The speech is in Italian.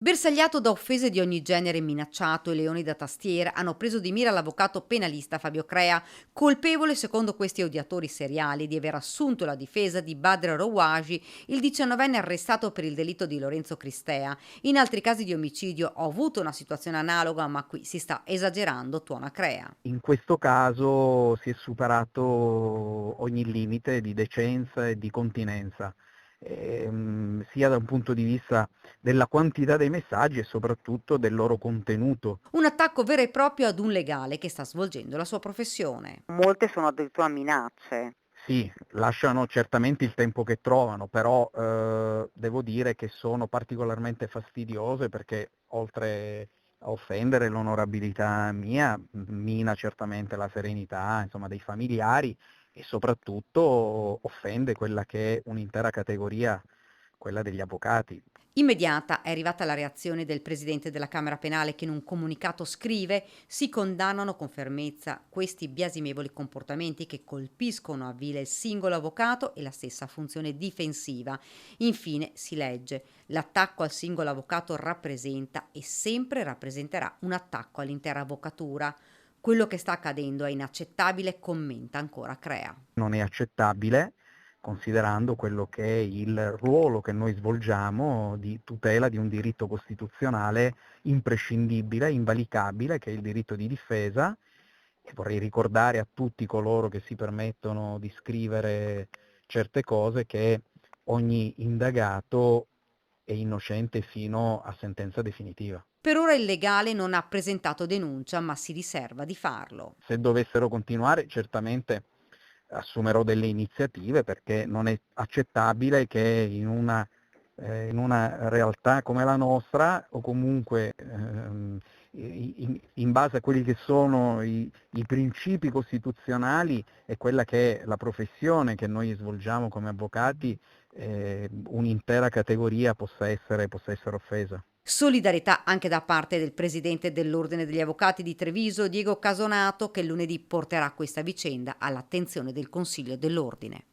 Bersagliato da offese di ogni genere e minacciato, i leoni da tastiera hanno preso di mira l'avvocato penalista Fabio Crea, colpevole secondo questi odiatori seriali di aver assunto la difesa di Badr Rouaji, il 19enne arrestato per il delitto di Lorenzo Cristea. In altri casi di omicidio ho avuto una situazione analoga, ma qui si sta esagerando, tuona Crea. In questo caso si è superato ogni limite di decenza e di continenza, sia da un punto di vista della quantità dei messaggi e soprattutto del loro contenuto. Un attacco vero e proprio ad un legale che sta svolgendo la sua professione. Molte sono addirittura minacce. Sì, lasciano certamente il tempo che trovano, però devo dire che sono particolarmente fastidiose perché oltre a offendere l'onorabilità mia, mina certamente la serenità, insomma, dei familiari e soprattutto offende quella che è un'intera categoria, quella degli avvocati. Immediata è arrivata la reazione del presidente della Camera Penale che in un comunicato scrive: si condannano con fermezza questi biasimevoli comportamenti che colpiscono a vile il singolo avvocato e la stessa funzione difensiva. Infine si legge: l'attacco al singolo avvocato rappresenta e sempre rappresenterà un attacco all'intera avvocatura. Quello che sta accadendo è inaccettabile, commenta ancora Crea. Non è accettabile, considerando quello che è il ruolo che noi svolgiamo di tutela di un diritto costituzionale imprescindibile, invalicabile, che è il diritto di difesa, e vorrei ricordare a tutti coloro che si permettono di scrivere certe cose che ogni indagato è innocente fino a sentenza definitiva. Per ora il legale non ha presentato denuncia, ma si riserva di farlo. Se dovessero continuare, certamente assumerò delle iniziative perché non è accettabile che in una realtà come la nostra o comunque in base a quelli che sono i principi costituzionali e quella che è la professione che noi svolgiamo come avvocati, un'intera categoria possa essere offesa. Solidarietà anche da parte del presidente dell'Ordine degli Avvocati di Treviso, Diego Casonato, che lunedì porterà questa vicenda all'attenzione del Consiglio dell'Ordine.